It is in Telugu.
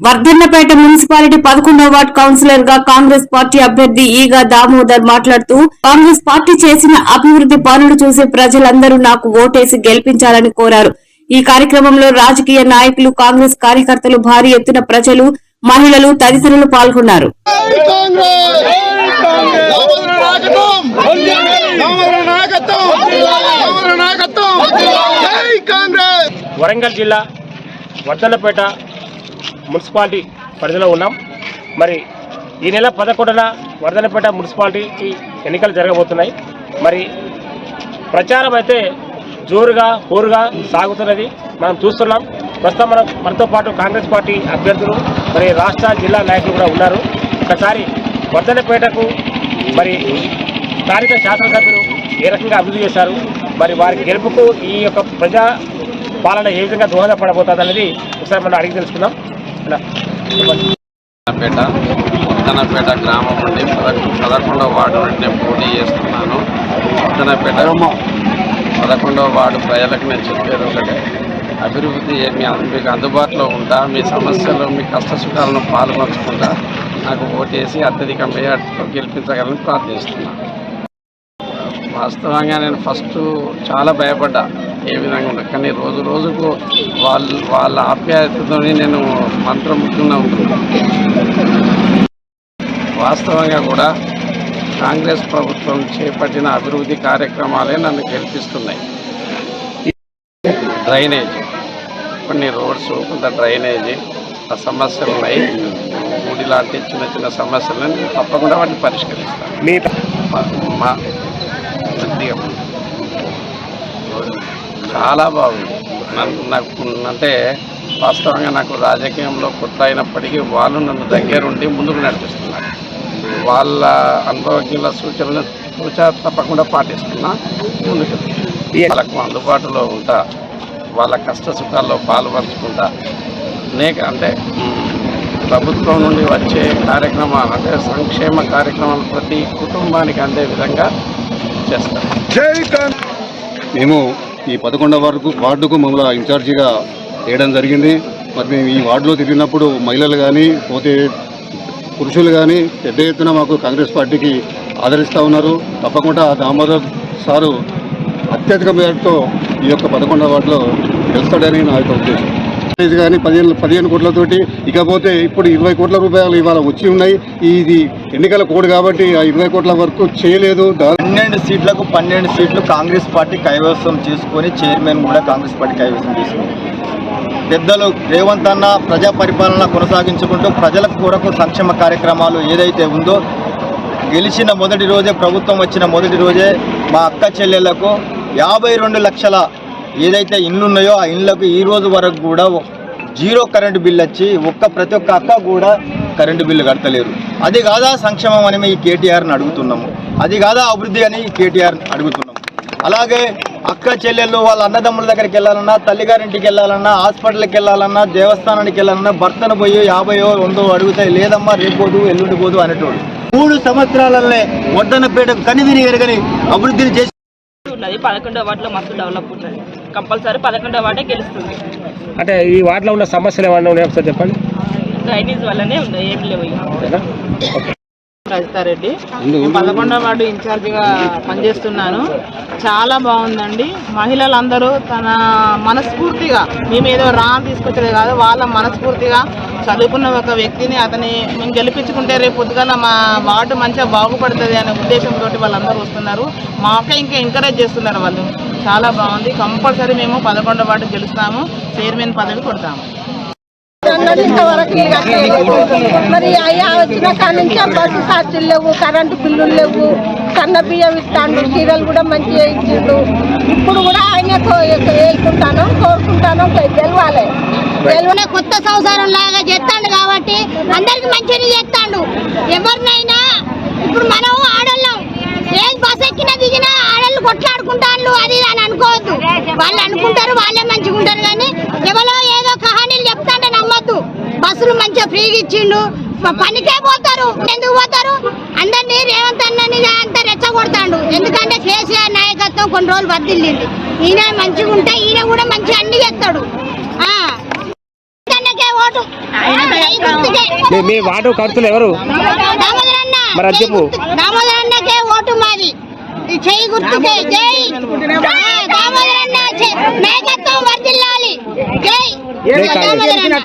వర్ధన్నపేట మున్సిపాలిటీ 11వ వార్డ్ కౌన్సిలర్ గా కాంగ్రెస్ పార్టీ అభ్యర్థి ఈగా దామోదర్ మాట్లాడుతూ కాంగ్రెస్ పార్టీ చేసిన అభివృద్ధి పనులు చూసి ప్రజలందరూ నాకు ఓటేసి గెలిపించాలని కోరారు. ఈ కార్యక్రమంలో రాజకీయ నాయకులు, కాంగ్రెస్ కార్యకర్తలు, భారీ ఎత్తున ప్రజలు, మహిళలు తదితరులు పాల్గొన్నారు. వరంగల్ జిల్లా వర్ధన్నపేట మున్సిపాలిటీ పరిధిలో ఉన్నాం. మరి ఈ నెల 11న వర్ధన్నపేట మున్సిపాలిటీకి ఎన్నికలు జరగబోతున్నాయి. మరి ప్రచారం అయితే జోరుగా హోరుగా సాగుతున్నది మనం చూస్తున్నాం. ప్రస్తుతం మనతో పాటు కాంగ్రెస్ పార్టీ అభ్యర్థులు, మరి రాష్ట్ర జిల్లా నాయకులు కూడా ఉన్నారు. ఒకసారి వర్ధన్నపేటకు మరి స్థానిక శాసనసభ్యులు ఏ రకంగా అభివృద్ధి చేశారు, మరి వారి గెలుపుకు ఈ యొక్క ప్రజా పాలన ఏ విధంగా దోహదపడబోతుంది అనేది ఒకసారి మనం అడిగి తెలుసుకుందాం. వర్ధన్నపేట గ్రామం నుండి 11వ వార్డు నుండి నేను పోటీ చేస్తున్నాను. వర్ధన్నపేట 11వ వార్డు ప్రజలకు నేను చెప్పేది ఒకటే, అభివృద్ధి మీకు అందుబాటులో ఉంటా, మీ సమస్యలు, మీ కష్ట సుఖాలను పాల్పంచుకుంటా నాకు ఓటేసి అత్యధిక మెజార్టీతో గెలిపించగలని ప్రార్థిస్తున్నాను. వాస్తవంగా నేను ఫస్ట్ చాలా భయపడ్డా ఏ విధంగా ఉన్నా, కానీ రోజు రోజుకు వాళ్ళ ఆప్యాయతతో నేను మంత్రముగ్ధంగా ఉంటున్నాను. వాస్తవంగా కూడా కాంగ్రెస్ ప్రభుత్వం చేపట్టిన అభివృద్ధి కార్యక్రమాలే నన్ను గెలిపిస్తున్నాయి. డ్రైనేజ్, కొన్ని రోడ్స్, కొంత డ్రైనేజీ ఆ సమస్యలు ఉన్నాయి. గుడి లాంటి చిన్న చిన్న సమస్యలను తప్పకుండా వాటిని పరిష్కరిస్తాను. చాలా బాగుంది. నాకు అంటే వాస్తవంగా నాకు రాజకీయంలో కొత్త అయినప్పటికీ వాళ్ళు నన్ను దగ్గరుండి ముందుకు నడిపిస్తున్నారు. వాళ్ళ అనుభవజ్ఞుల సూచనలు తప్పకుండా పాటిస్తున్నా. ముందుకు వాళ్ళకు అందుబాటులో ఉంటా, వాళ్ళ కష్ట సుఖాల్లో పాల్పంచుకుంటా. అంటే ప్రభుత్వం నుండి వచ్చే కార్యక్రమాలు, అంటే సంక్షేమ కార్యక్రమాలు ప్రతి కుటుంబానికి అందే విధంగా చేస్తాం. మేము ఈ 11వ వార్డుకు మమ్మల్ని ఇన్ఛార్జిగా వేయడం జరిగింది. మరి మేము ఈ వార్డులో తిరిగినప్పుడు మహిళలు కానీ పోతే పురుషులు కానీ పెద్ద ఎత్తున మాకు కాంగ్రెస్ పార్టీకి ఆదరిస్తూ ఉన్నారు. తప్పకుండా దామోదర్ సారు అత్యధిక మేరతో ఈ యొక్క 11వ వార్డులో గెలుస్తాడని నా యొక్క ఉద్దేశం. ఇది కానీ 15 కోట్లతోటి, ఇకపోతే ఇప్పుడు 20 కోట్ల రూపాయలు ఇవాళ వచ్చి ఉన్నాయి. ఇది ఎన్నికల కోడ్ కాబట్టి ఆ 20 కోట్ల వరకు చేయలేదు. 12 సీట్లకు 12 సీట్లు కాంగ్రెస్ పార్టీ కైవసం చేసుకొని, చైర్మన్ కూడా కాంగ్రెస్ పార్టీ కైవసం చేసుకుని, పెద్దలు రేవంత్ అన్న ప్రజా పరిపాలన కొనసాగించుకుంటూ ప్రజల కొరకు సంక్షేమ కార్యక్రమాలు ఏదైతే ఉందో, గెలిచిన మొదటి రోజే, ప్రభుత్వం వచ్చిన మొదటి రోజే మా అక్క చెల్లెళ్లకు 52 లక్షల ఏదైతే ఇండ్లు ఉన్నాయో ఆ ఇండ్లకు ఈ రోజు వరకు కూడా 0 కరెంటు బిల్లు వచ్చి ప్రతి ఒక్క అక్క కూడా కరెంటు బిల్లు కడతలేరు. అది కాదా సంక్షేమం అని ఈ కేటీఆర్ని అడుగుతున్నాము, అది కాదా అభివృద్ధి అని కేటీఆర్ అడుగుతున్నాము. అలాగే అక్క చెల్లెళ్ళు వాళ్ళ అన్నదమ్ముల దగ్గరికి వెళ్ళాలన్నా, తల్లిగారింటికి వెళ్ళాలన్నా, హాస్పిటల్కి వెళ్ళాలన్నా, దేవస్థానానికి వెళ్ళాలన్నా భర్తను పోయి 50 100 అడుగుతాయి. లేదమ్మా రేపు పోదు ఎల్లుండి పోదు అనేటోడు. 3 సంవత్సరాలనే వర్ధన్నపేట కనివిని ఎరగని అభివృద్ధిని చేసి ఉన్నది. 11వ వార్డులో మస్తు డెవలప్ ఉంటుంది. కంపల్సరీ 11వ వార్డే గెలుస్తుంది. అంటే ఈ వార్డులో ఉన్న సమస్యలు ఏమన్నా ఉన్నాయో ఒకసారి చెప్పండి. డ్రైనేజ్ వల్లనే ఉంది, ఏం లేవు. రజితారెడ్డి, 11వ వార్డు ఇన్ఛార్జిగా పనిచేస్తున్నాను. చాలా బాగుందండి. మహిళలందరూ తన మనస్ఫూర్తిగా, మేమేదో తీసుకొచ్చే కాదు, వాళ్ళ మనస్ఫూర్తిగా చదువుకున్న ఒక వ్యక్తిని మేము గెలిపించుకుంటే రేపు పొద్దుగాల మా వార్డు మంచిగా బాగుపడుతుంది అనే ఉద్దేశంతో వాళ్ళందరూ వస్తున్నారు. మాకే ఇంకా ఎంకరేజ్ చేస్తున్నారు వాళ్ళు. చాలా బాగుంది. కంపల్సరీ మేము 11వ వార్డు గెలుస్తాము, చైర్మన్ పదవి కొడతాము. ఇంతవరకు మరి అయ్యా వచ్చిన కాడి నుంచి బస్సు ఛార్జీలు లేవు, కరెంటు బిల్లులు లేవు, సన్న బియ్యం ఇస్తాడు, చీరలు కూడా మంచిగా ఇచ్చిండు. ఇప్పుడు కూడా ఆయన వేసుకుంటాను, కోరుకుంటాను, గెలవాలి. కొత్త సంవత్సరం లాగా చేస్తాడు కాబట్టి అందరికి మంచిగా చేస్తాడు. ఎవరినైనా ఇప్పుడు మనం ఆడోళ్ళం, ఏది బస్ ఎక్కినా దిగినా ఆడళ్ళు కొట్లాడుకుంటాను అది అని అనుకోవద్దు. వాళ్ళు అనుకుంటారు, వాళ్ళే మంచిగా ఉంటారు. కానీ ఎవరో ఏదో కహానీలు చెప్తాంటే నమ్మద్దు. బస్సులు మంచిగా ఫ్రీగా ఇచ్చిండు, పనికే పోతారు. ఎందుకు పోతారు? అందరినీ రేవంత్ అన్నని అంతా రెచ్చగొడతాడు. ఎందుకంటే కేసీఆర్ నాయకత్వం కొన్ని రోజులు వర్దిల్లింది. ఈయన మంచిగా ఉంటే ఈయన కూడా మంచిగా అన్ని చేస్తాడు. ఓటు చెయ్యి గుర్తుకే. మీ వార్డు కౌన్సిలర్ ఎవరు? దామోదర్ అన్న, మరి అది చెప్పు. దామోదర్ అన్నకే ఓటు మాది, చెయ్యి గుర్తుకే. జై దామోదర్ అన్న, నాయకత్వం వర్ధిల్లాలి. జై దామోదర్ అన్న.